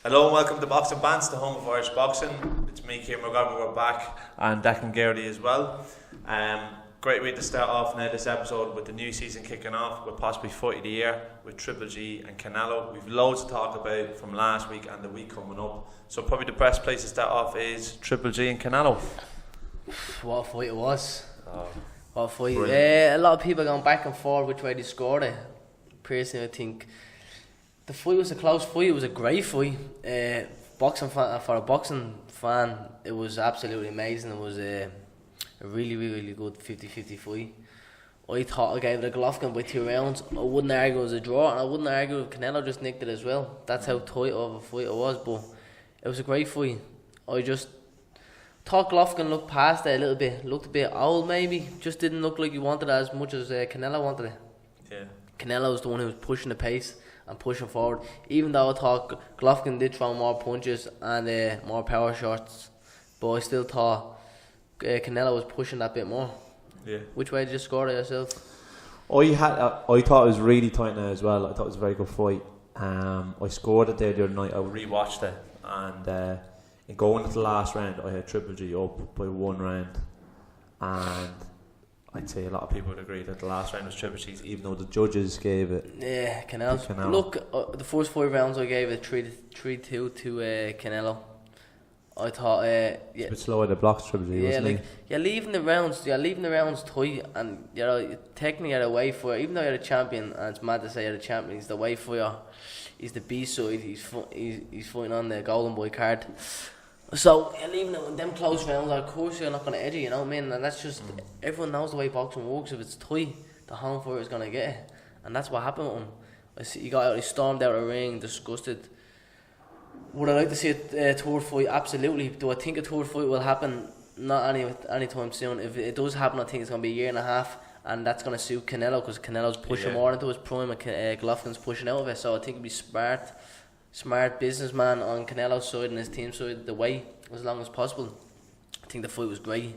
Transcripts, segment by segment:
Hello and welcome to Boxing Bants, the home of Irish boxing. It's me, McGregor, we're back, and Declan Garrity as well. Great way to start off now this episode with the new season kicking off with possibly Fight of the Year with Triple G and Canelo. We've loads to talk about from last week and the week coming up. So probably the best place to start off is Triple G and Canelo. What a fight it was. What a fight. Brilliant. A lot of people going back and forth which way they scored it. Personally, I think the fight was a close fight. It was a great fight. For a boxing fan, it was absolutely amazing. It was a really good 50-50 fight. I thought I gave it a Golovkin by 2 rounds. I wouldn't argue it was a draw, and I wouldn't argue if Canelo just nicked it as well. That's how tight of a fight it was, but it was a great fight. I just thought Golovkin looked past it a little bit. Looked a bit old maybe. Just didn't look like he wanted it as much as Canelo wanted it. Yeah. Canelo was the one who was pushing the pace and pushing forward. Even though I thought Golovkin did throw more punches and more power shots, but I still thought Canelo was pushing that bit more. Yeah. Which way did you score it yourself? I thought it was really tight now as well. I thought it was a very good fight. I scored it there the other night. I rewatched it, and in going into the last round, I had Triple G up by 1 round, and I'd say a lot of people would agree that the last round was Triple G's, even though the judges gave it. Yeah, Canelo. Canelo. Look, the first 5 rounds I gave it 3-2 to Canelo. I thought, It's a bit slow at the blocks, Triple G, wasn't he? you're leaving the rounds tight, and you're technically at a way for it. Even though you're a champion, and it's mad to say you're a champion, he's the way for you. He's the B side. He's fighting on the Golden Boy card. So you're leaving it in them close rounds. Of course, you're not going to edge it, you know what I mean? And that's just everyone knows the way boxing works. If it's tight, the home fighter is going to get it, and that's what happened with him. He stormed out of the ring, disgusted. Would I like to see a third fight? Absolutely. Do I think a third fight will happen? Not anytime soon. If it does happen, I think it's going to be a 1.5 years, and that's going to suit Canelo because Canelo's pushing more into his prime and Golovkin's pushing out of it. So I think it'd be smart businessman on Canelo's side and his team side the way as long as possible. I think the fight was great.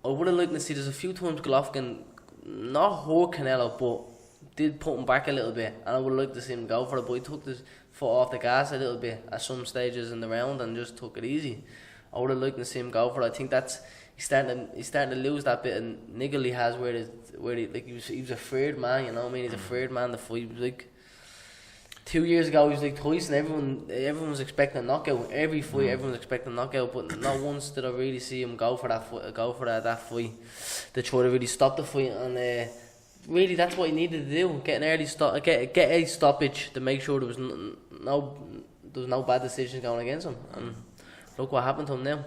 I would have liked to see there's a few times Golovkin not hurt Canelo but did put him back a little bit, and I would have liked to see him go for it, but he took his foot off the gas a little bit at some stages in the round and just took it easy. I would have liked to see him go for it. I think he's starting to lose that bit of niggle he has where he was a afraid man, you know what I mean? He's a afraid man to fight. He was like 2 years ago, he was like Tyson. Everyone was expecting a knockout. Every fight, everyone was expecting a knockout. But not once did I really see him go for that fight. They try to really stop the fight, and really that's what he needed to do. Get an early get a stoppage to make sure there was no bad decisions going against him. And look what happened to him now.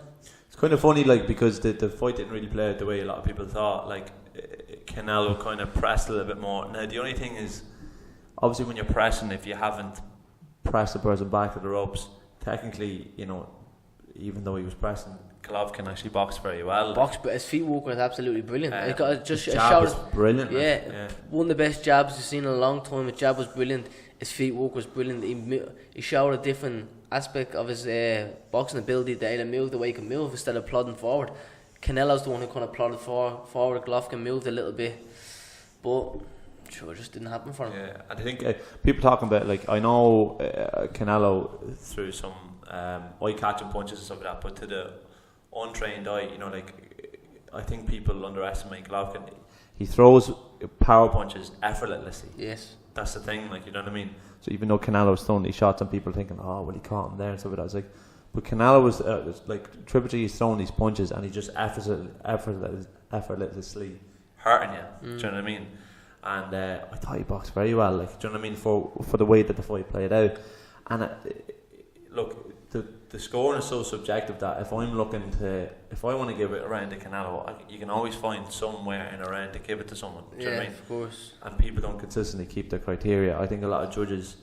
It's kind of funny, like, because the fight didn't really play out the way a lot of people thought. Like, Canelo kind of pressed a little bit more. Now, the only thing is, obviously, when you're pressing, if you haven't pressed the person back to the ropes, technically, you know, even though he was pressing, Golovkin actually boxed very well. His feet work was absolutely brilliant. His jab was brilliant. Yeah, one of the best jabs you've seen in a long time. His jab was brilliant. His feet work was brilliant. He showed a different aspect of his boxing ability. To move the way he could move instead of plodding forward. Canelo's the one who kind of plodded forward. Golovkin moved a little bit, but sure, it just didn't happen for him. Yeah, and I think people talking about, like, I know Canelo threw some eye-catching punches and stuff like that, but to the untrained eye, you know, like, I think people underestimate Golovkin. He throws power punches effortlessly. Yes, that's the thing. Like, you know what I mean? So even though Canelo was throwing these shots, and people thinking, oh, well, he caught him there and stuff like that. It's like, but Canelo was like Triple G is throwing these punches, and he just effortlessly hurting you. Do you know what I mean? And I thought he boxed very well. Like, do you know what I mean? For the way that the fight played out, and look. The scoring is so subjective that if I want to give it a round to Canelo, you can always find somewhere in a round to give it to someone. Do you know what I mean? Of course. And people don't consistently keep their criteria. I think a lot of judges,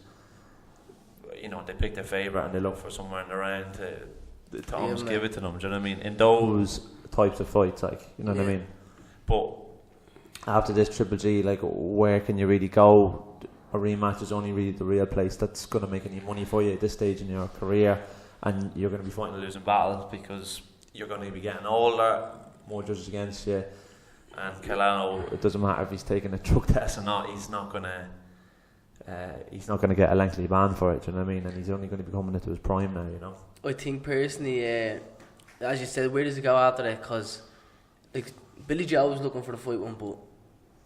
you know, they pick their favourite and they look for somewhere in the round to almost give it to them. Do you know what I mean? In those types of fights, like, you know what I mean? But after this Triple G, like, where can you really go? A rematch is only really the real place that's going to make any money for you at this stage in your career. And you're going to be fighting losing battles because you're going to be getting older, more judges against you. And Canelo, it doesn't matter if he's taking a drug test or not, he's not going to he's not going to get a lengthy ban for it. Do you know what I mean? And he's only going to be coming into his prime now. You know. I think personally, as you said, where does he go after that? Because like Billy Joe was looking for the fight one, but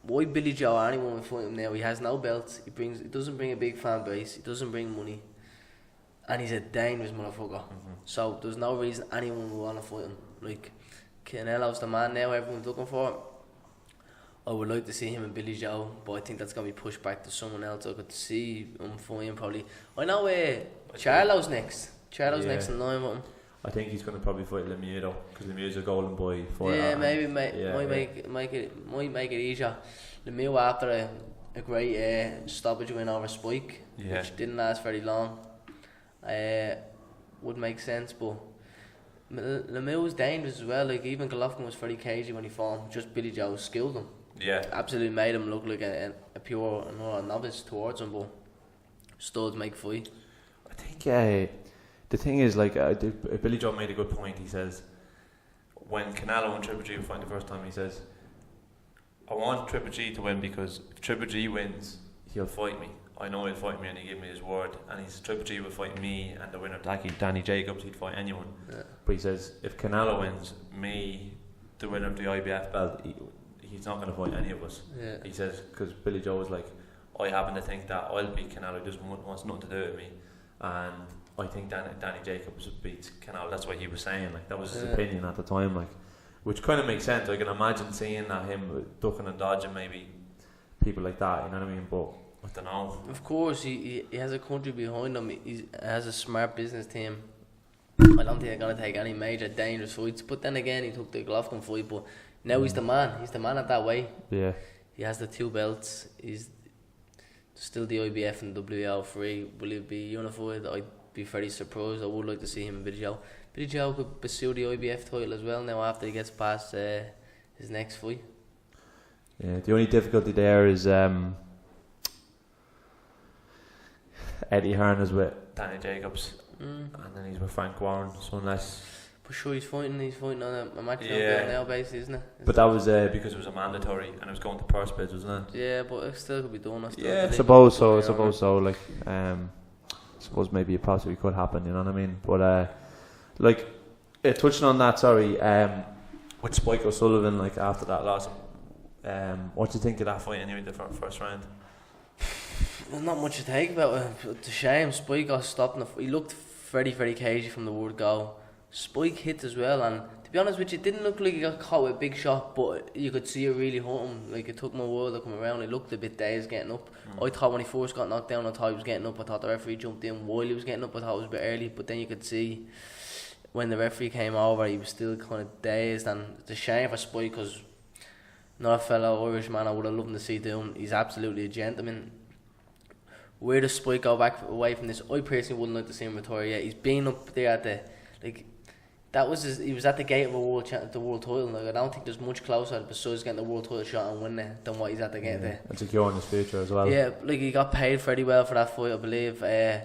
why Billy Joe or anyone would fight him now? He has no belts. He doesn't bring a big fan base. He doesn't bring money, and he's a dangerous motherfucker. So there's no reason anyone would want to fight him. Like Canelo's the man now. Everyone's looking for. I would like to see him and Billy Joe, but I think that's going to be pushed back to someone else. I could see him fighting probably. I know Charlo's next. Charlo's next in line with him. I think he's going to probably fight Lemieux though, because Lemieux's a golden boy fighter. Yeah, maybe might make it easier. Lemieux after a great stoppage win over Spike, which didn't last very long, would make sense. But Lemieux was dangerous as well. Like even Golovkin was very cagey when he fought him. Just Billy Joe skilled him. Yeah, absolutely made him look like a pure novice towards him, but studs make fight. I think the thing is, like, Billy Joe made a good point. He says, when Canelo and Triple G were fighting the first time, he says, I want Triple G to win because if Triple G wins, he'll fight me. I know he'll fight me and he gave me his word. And he says, Triple G will fight me and the winner, Danny Jacobs, he'd fight anyone. Yeah. But he says, if Canelo wins, me, the winner of the IBF belt, he's not going to fight any of us. Yeah. He says, because Billy Joe was like, I happen to think that I'll beat Canelo, he doesn't want nothing to do with me. And I think Danny Jacobs beats Canelo. That's what he was saying. Like that was his opinion at the time. Like, which kind of makes sense. I can imagine seeing that him ducking and dodging maybe people like that. You know what I mean? But I don't know. Of course, he has a country behind him. He has a smart business team. I don't think they're gonna take any major dangerous fights. But then again, he took the Golovkin fight. But now he's the man. He's the man at that weight. Yeah. He has the 2 belts. He's still the IBF and WBO free. Will he be unified? I'd be very surprised. I would like to see him and Billy Joe. Billy Joe could pursue the IBF title as well now after he gets past his next fight. Yeah, the only difficulty there is Eddie Hearn is with Danny Jacobs and then he's with Frank Warren, so unless... But sure, he's fighting on a match now basis, isn't it? But that was because it was a mandatory and it was going to purse bids, wasn't it? Yeah, but it still could be done. I suppose so. Like, I suppose maybe it possibly could happen, you know what I mean? But like, touching on that, with Spike O'Sullivan, like after that loss, what do you think of that fight anyway, the first round? There's not much to take about it. It's a shame. Spike got stopped. He looked very, very cagey from the word go. Spike hit as well, and to be honest with you, it didn't look like he got caught with a big shot, but you could see it really hurt him. Like, it took him a while to come around. He looked a bit dazed getting up. I thought when he first got knocked down, I thought he was getting up. I thought the referee jumped in while he was getting up. I thought it was a bit early, but then you could see when the referee came over, he was still kind of dazed, and it's a shame for Spike because not a fellow Irish man I would have loved to see do him. He's absolutely a gentleman. Where does Spike go back away from this? I personally wouldn't like to see him retire yet. He's been up there at the, like, that was he was at the gate of a the world title. Like, I don't think there's much closer besides getting the world title shot and winning it than what he's at the gate there. And securing his future as well. Yeah, like he got paid very well for that fight, I believe. I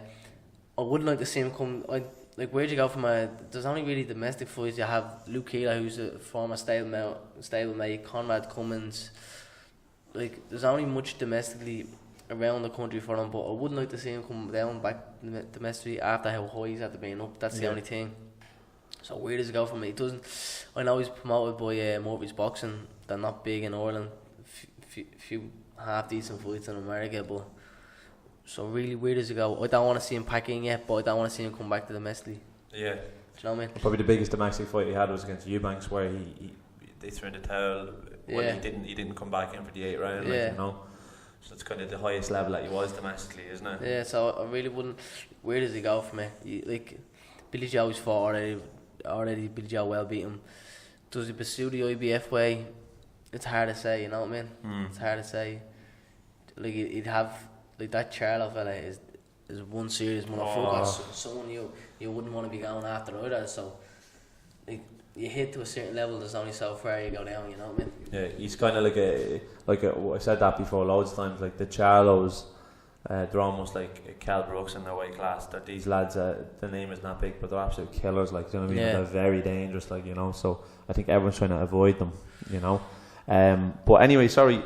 wouldn't like to see him come. Like, where'd you go from there's only really domestic fights. You have Luke Keeler, who's a former stablemate, Conrad Cummins. Like, there's only much domestically around the country for him, but I wouldn't like to see him come down back domestically after how high he's had to be up. That's the only thing. So where does it go from it? He doesn't. I know he's promoted by Murphy's Boxing. They're not big in Ireland. Few half decent fights in America, but so really, where does it go? I don't want to see him pack in yet, but I don't want to see him come back to domestically. Yeah. Do you know what I mean? Probably the biggest domestic fight he had was against Eubanks, where they threw in the towel. Well, he didn't come back in for the 8th round. Like, you know. So it's kind of the highest level that he was domestically, isn't it? Yeah. So I really wouldn't. Where does he go from it? Like, Billy Joe's fought already. Billy Joe well beat him. Does he pursue the IBF way? It's hard to say. You know what I mean? It's hard to say. Like, he'd have, like, that Charlo fella is one serious motherfucker. Someone you wouldn't want to be going after either. So, like, you hit to a certain level, there's only so far you go down. You know what I mean? Yeah, he's kind of like a I said that before loads of times. Like the Charlos, they're almost like Cal Brooks in their weight class. That these lads, the name is not big, but they're absolute killers. Like, you know what I mean? They're very dangerous. Like, you know. So I think everyone's trying to avoid them. You know. But anyway, sorry.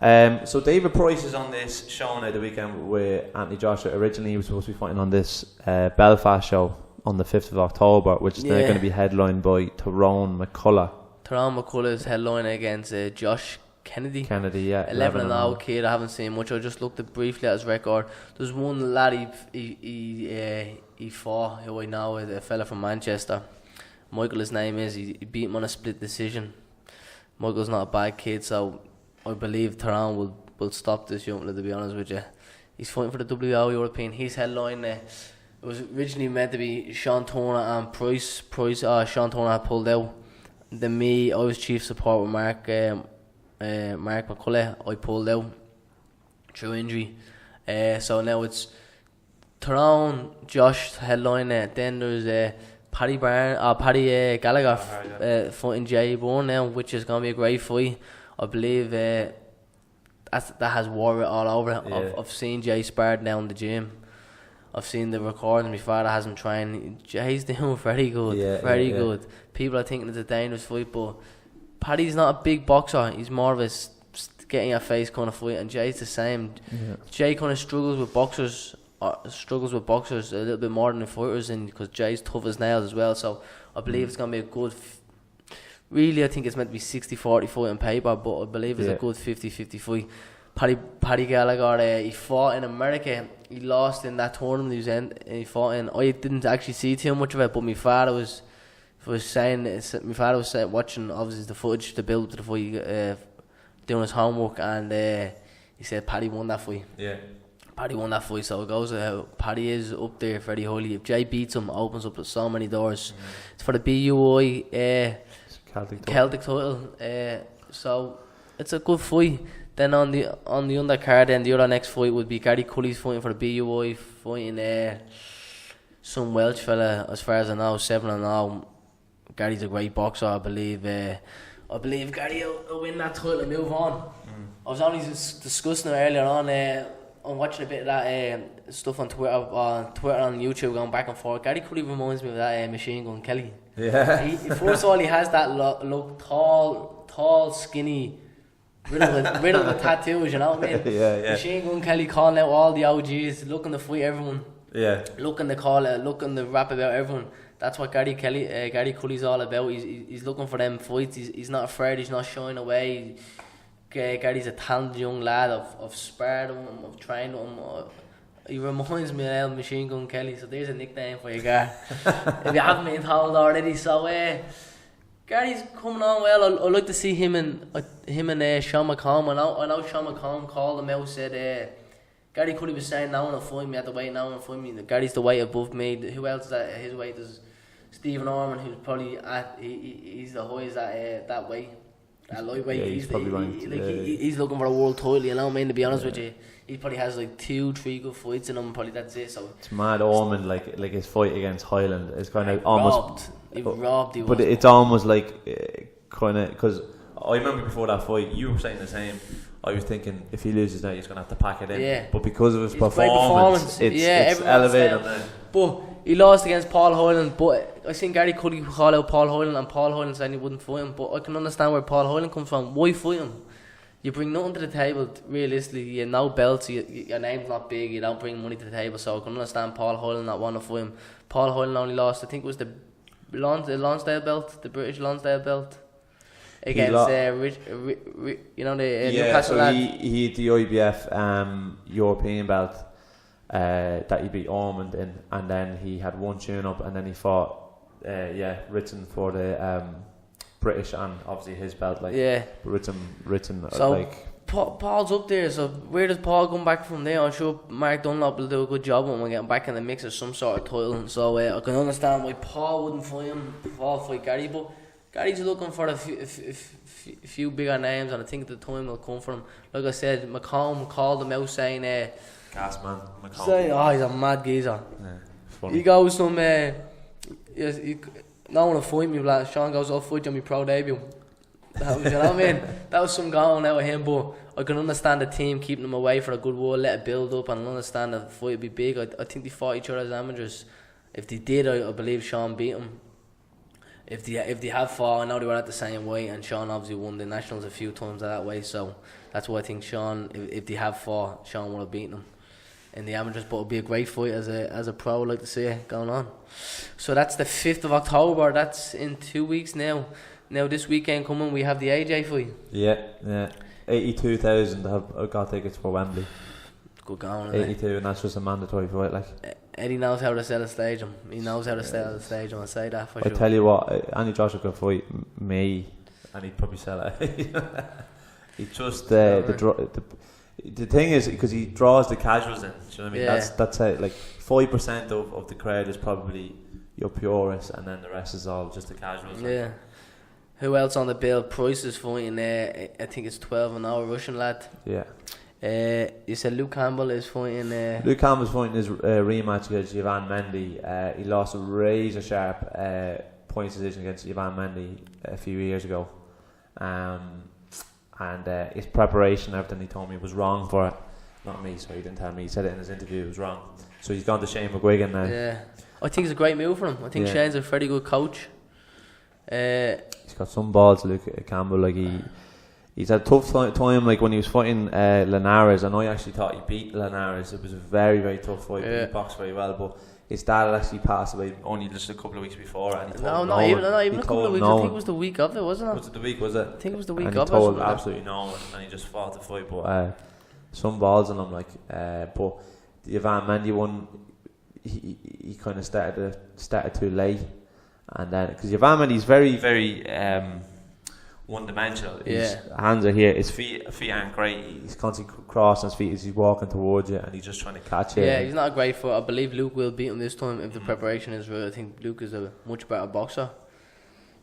So David Price is on this show now the weekend with Anthony Joshua. Originally he was supposed to be fighting on this Belfast show on the 5th of October, which is now going to be headlined by Tyrone McCullough. Tyrone McCullough is headlining against Josh Kennedy, 11-0 kid. I haven't seen much. I just looked briefly at his record. There's one lad he fought who I know, a fella from Manchester. Michael, his name is. He beat him on a split decision. Michael's not a bad kid, so I believe Tyrone will stop this young lad, to be honest with you. He's fighting for the WO European. He's headlining. It was originally meant to be Sean Turner and Price. Sean Turner had pulled out. Then I was chief support with Mark McCullough. I pulled out through injury. So now it's Tyrone, Josh headlining. Then there's Paddy Gallagher fighting Jay Bourne now, which is going to be a great fight. I believe that has war all over it. I've seen Jay sparred now in the gym. I've seen the recording. My father has him trying. Jay's doing very good, very good. People are thinking it's a dangerous fight, but Paddy's not a big boxer. He's more of a getting your face kind of fight, and Jay's the same. Jay kind of struggles with boxers a little bit more than the fighters, and because Jay's tough as nails as well. So I believe it's going to be a good. Really, I think it's meant to be 60-40 fight on paper, but I believe it's a good 50-50 fight. Paddy Gallagher, he fought in America. He lost in that tournament he was in. He fought in. I didn't actually see too much of it, but my father was watching obviously the footage, the build to the fight, doing his homework, and he said Paddy won that fight. Yeah. Paddy won that fight, so it goes Paddy is up there very highly. If Jay beats him, opens up so many doors. It's for the BUI Celtic title. So it's a good fight. Then on the undercard, then the other next fight would be Gary Cully's fighting for the BUI, fighting some Welsh fella, as far as I know, 7-0. Gary's a great boxer, I believe. I believe Gary will win that title and move on. I was only discussing it earlier on. I'm watching a bit of that stuff on Twitter and YouTube, going back and forth. Gary Cully reminds me of that Machine Gun Kelly. Yeah. First of all, he has that look tall, skinny, riddled with tattoos. You know what I mean? Yeah. Machine Gun Kelly calling out all the OGs, looking to fight everyone. Yeah. Looking to call it, looking to rap about everyone. That's what Gary Cully's all about. He's looking for them fights. He's not afraid. He's not shying away. Gary's a talented young lad. I've sparred him. I've trained him. He reminds me of Machine Gun Kelly. So there's a nickname for you, Gar. If you haven't been told already. So Gary's coming on well. I'd like to see him and Sean McComb. I know Sean McComb called him out, said Gary Cully was saying now and find me at the weight, now and find me. Gary's the weight above me. Who else is at his weight? There's Stephen Orman, who's probably at he's the highest at that weight. At lightweight, yeah, he's looking for a world title, you know what I mean, to be honest with you. He probably has like 2-3 good fights in him, probably that's it. So it's mad. Orman, like his fight against Highland is kind of almost robbed. But it's almost like kind of, because I remember before that fight you were saying the same. I was thinking if he loses now he's going to have to pack it in. Yeah. But because of his performance, it's elevated. But he lost against Paul Hoyland. But I seen Gary Cully call out Paul Hoyland, and Paul Hoyland saying he wouldn't fight him. But I can understand where Paul Hoyland comes from. Why fight him? You bring nothing to the table, realistically. You no belts, your name's not big, you don't bring money to the table. So I can understand Paul Hoyland not wanting to fight him. Paul Hoyland only lost, I think it was the Lonsdale belt, the British Lonsdale belt. Against the Newcastle lad. He had the IBF European belt that he beat Ormond in, and then he had one tune-up, and then he fought Ritson for the British, and obviously his belt, Ritson. So Paul's up there, so where does Paul come back from there? I'm sure Mark Dunlop will do a good job when we get back in the mix of some sort of title. So I can understand why Paul wouldn't fight him. Paul fight Gary, but Gary's looking for a few bigger names, and I think the time will come for him. Like I said, McComb called him out saying, "Gas man, McComb." He's a mad geezer. Yeah, funny. He goes from, no one to fight me, but Sean goes, "I'll fight you on my pro debut." You know what I mean? That was some going out of him, but I can understand the team keeping him away for a good while, let it build up, and I understand that the fight would be big. I think they fought each other as amateurs. If they did, I believe Sean beat him. if they have fought, I know they were at the same weight, and Sean obviously won the nationals a few times at that weight, so that's why I think Sean, if they have fought, Sean would have beaten him in the amateurs. But it'll be a great fight as a pro. I'd like to see it going on. So that's the 5th of October. That's in 2 weeks now. Now this weekend coming, we have the AJ fight. Yeah. 82,000 have got tickets for Wembley. Good going. 82, and that's just a mandatory fight. Like Eddie knows how to sell a stadium. He knows how to sell a stadium. I'll say that for sure. I tell you what, Andy Joshua could fight me, and he'd probably sell it. He just the thing is, because he draws the casuals in. Do you know what I mean? Yeah. That's it. Like 5% of the crowd is probably your purists, and then the rest is all just the casuals. Yeah. Who else on the bill? Price is fighting. I think it's 12 an hour Russian lad. Yeah. You said Luke Campbell is fighting. Luke Campbell's fighting his rematch against Ivan Mendy. He lost a razor sharp points decision against Ivan Mendy a few years ago. And his preparation, everything he told me was wrong for it. Not me, so he didn't tell me. He said it in his interview, it was wrong. So he's gone to Shane McGuigan now. Yeah, I think it's a great move for him. I think Shane's a very good coach. He's got some balls, Luke Campbell. Like he's had a tough time. Like when he was fighting Linares, and I actually thought he beat Linares. It was a very, very tough fight. He boxed very well, but his dad had actually passed away only just a couple of weeks before, and he told not even a couple of weeks. I think it was the week of it, wasn't it? Was it the week? Was it? I think it was the week and of it. He told absolutely no one, and he just fought the fight. But some balls in him, like. But the Ivan Mendy one, he kind of started too late, and then because Ivan Mendy's very, very one-dimensional. His hands are here. His feet aren't great. He's constantly crossing his feet as he's walking towards you, and he's just trying to catch you. Yeah, he's not a great fighter. I believe Luke will beat him this time if the preparation is right. I think Luke is a much better boxer.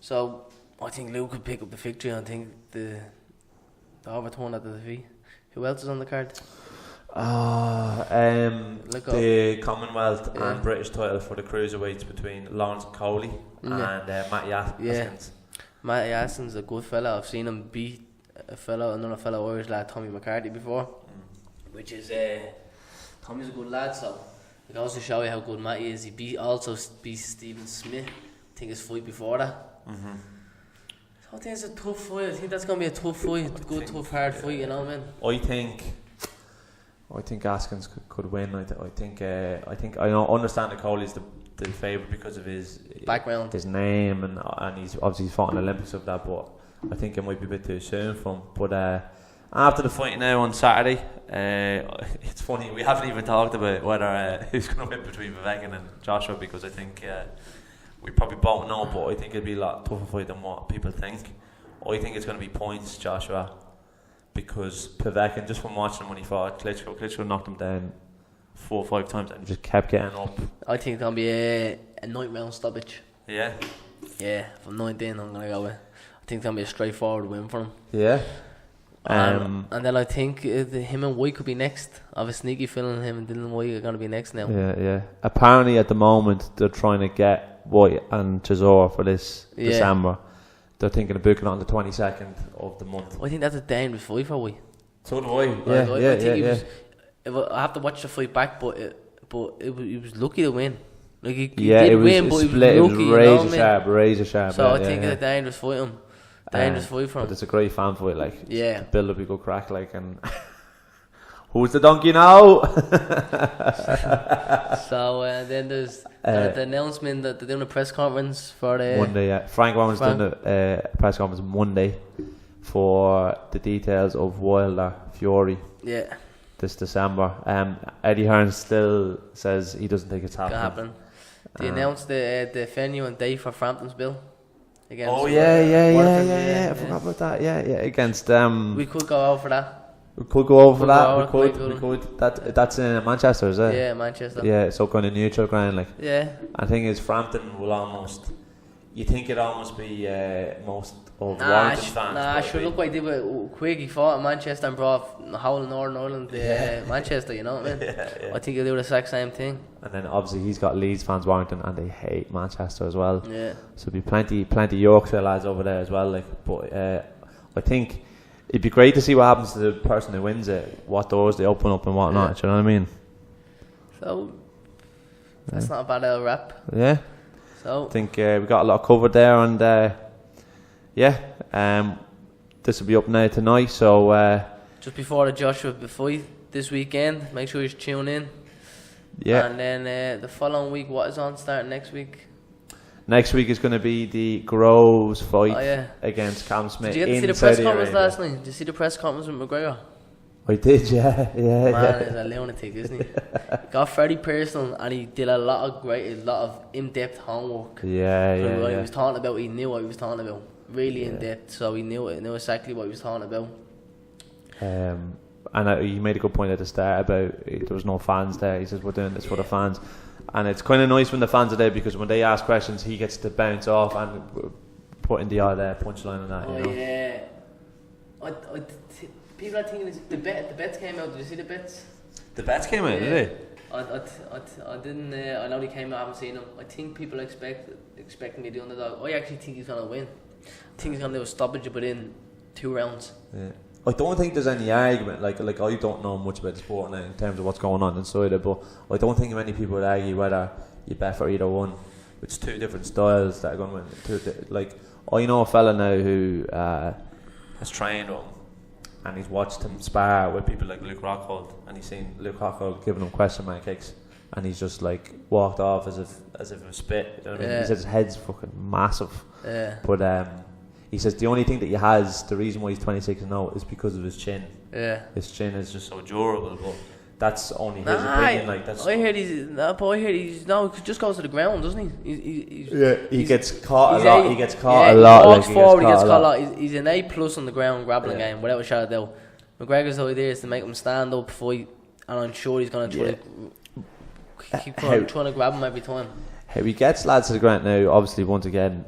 So I think Luke could pick up the victory. I think the overturn at the defeat. Who else is on the card? The Commonwealth and British title for the cruiserweights between Lawrence Coley and Matt Yaskins. Matt Yaskins a good fella. I've seen him beat another fellow Irish lad, Tommy McCarthy, before, which is Tommy's a good lad. So it goes to show you how good Matty is. He also beat Stephen Smith. I think his fight before that. So I think it's a tough fight. I think that's gonna be a tough fight, tough, hard fight. You know, man. I think Askins could win. I think I understand that Coley's the favourite because of his background, his name, and he's obviously fought in the Olympics of that. But I think it might be a bit too soon for him. But after the fight now on Saturday, it's funny, we haven't even talked about whether who's going to win between Povetkin and Joshua, because I think we probably both know, but I think it'll be a lot tougher fight than what people think. I think it's going to be points, Joshua, because Povetkin, just from watching him when he fought Klitschko knocked him down 4 or 5 times and just kept getting up. I think it's going to be a 9-round stoppage. Yeah, from 19 I'm going to go with. I think it's going to be a straightforward win for him. Yeah. And then I think him and White could be next. I have a sneaky feeling him and Dylan White are going to be next now. Yeah. Apparently at the moment they're trying to get White and Chisora for this December. They're thinking of booking it on the 22nd of the month. I think that's a dangerous fight for White. So do I. I have to watch the fight back, but he was lucky to win. Like he did win, but split. He was lucky. It was razor sharp. So I think it's a dangerous fight for him. Dangerous fight for him. But it's a great fan fight, like. Yeah. Build up a good crack, like, and who's the donkey now? So then there's the announcement that they're doing a press conference for the Monday. Yeah, Frank Warren's doing a press conference Monday for the details of Wilder Fury. Yeah. This December. Eddie Hearn still says he doesn't think it's happening. They announced the venue and date for Frampton's Bill. Against I forgot about that. Yeah, against we could go over that. We could go over that. We could. That's in Manchester, is it? Yeah, Manchester. Yeah, so kind of neutral ground, like. Yeah. I think is Frampton will almost. You think it'd almost be most of Warrington fans. Nah, sure. Look what he did with Quigg. He fought in Manchester and brought the whole of Northern Ireland to Manchester. You know what I mean? Yeah. I think he'll do the exact same thing. And then obviously he's got Leeds fans, Warrington, and they hate Manchester as well. Yeah. So there'll be plenty Yorkshire lads over there as well. Like, but I think it'd be great to see what happens to the person who wins it. What doors they open up and whatnot. Do you know what I mean? So that's not a bad little rap. Yeah. So I think we got a lot covered there, and this will be up now tonight. So just before the Joshua fight this weekend, make sure you tune in. Yeah. And then the following week, what is on starting next week? Next week is going to be the Groves fight against Cam Smith. Did you get to see the press conference last night? Did you see the press conference with McGregor? I did, yeah. Man is a lunatic, isn't he? He got very personal, and he did a lot of in-depth homework. Yeah. What he was talking about, he knew what he was talking about. Really in-depth, so he knew exactly what he was talking about. And he made a good point at the start about there was no fans there. He says, we're doing this for the fans. And it's kind of nice when the fans are there, because when they ask questions, he gets to bounce off and put in the odd punchline on that. Oh, you know? yeah. People are thinking the bets came out. Did you see the bets? The bets came out, did they? I didn't. I know they came out. I haven't seen them. I think people expecting me the underdog. I actually think he's gonna win. I think he's gonna do a stoppage within 2 rounds. Yeah. I don't think there's any argument. Like I don't know much about the sport now in terms of what's going on inside it, but I don't think many people would argue whether you bet for either one. It's 2 different styles that are going to win. Like, I know a fella now who has trained him, and he's watched him spar with people like Luke Rockhold, and he's seen Luke Rockhold giving him question mark kicks, and he's just like walked off as if it was spit. You know what I mean? He said his head's fucking massive. Yeah. But he says the only thing that he has, the reason why he's 26-0 is because of his chin. Yeah. His chin is just so durable, but that's only his opinion. Like, that's. I heard he's just goes to the ground, doesn't he? He gets caught a lot. He gets caught a lot. He walks forward, he gets caught a lot. lot. He's an A+ on the ground grappling game, without a shadow of doubt. McGregor's idea is to make him stand up, fight, and I'm sure he's going to try to keep trying to grab him every time. How he gets lads to the ground now, obviously, once again,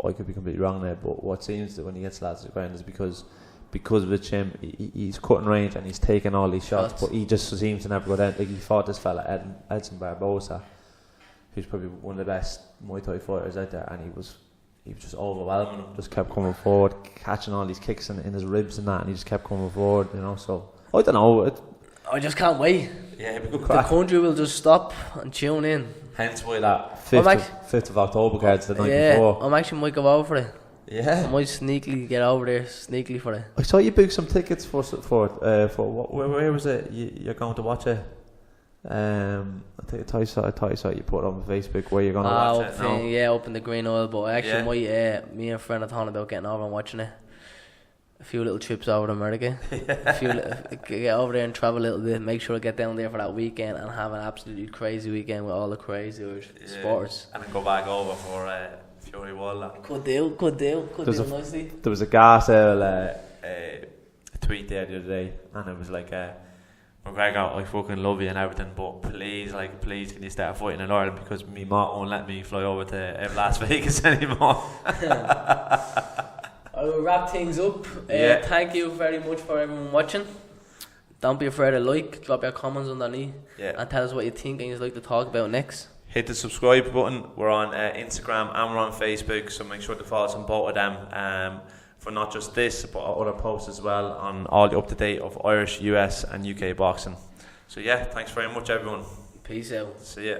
I could be completely wrong there, but what seems that when he gets lads to the ground is because of the chin, he's cutting range and he's taking all these shots, but he just seems to never go down. Like, he fought this fella Edson Barbosa, who's probably one of the best Muay Thai fighters out there, and he was just overwhelming him, just kept coming forward, catching all these kicks in his ribs and that, and he just kept coming forward, you know. So I don't know. I just can't wait. Yeah, it'd be good the country will just stop and tune in. Hence why that 5th of October cards the night before. I'm actually might go over for it. Yeah, I might sneakily get over there, for it. I saw you book some tickets for what? Where was it? You're going to watch it? I thought I saw you put it on Facebook where you're going to watch it. No? Yeah, up in the Green Oil, but actually me and a friend are talking about getting over and watching it. A few little trips over to America. Get over there and travel a little bit. Make sure I get down there for that weekend and have an absolutely crazy weekend with all the crazy sports. And then go back over for Fury Wall. Good deal nicely. There was a Garcelle tweet there the other day, and it was like, McGregor, I fucking love you and everything, but please can you start fighting in Ireland, because me mom won't let me fly over to Las Vegas anymore. I will wrap things up. Thank you very much for everyone watching. Don't be afraid to drop your comments underneath, and tell us what you think and you'd like to talk about next. Hit the subscribe button. We're on Instagram and we're on Facebook, so make sure to follow us on both of them for not just this but other posts as well on all the up-to-date of Irish, US and UK boxing. So thanks very much everyone. Peace out. See ya.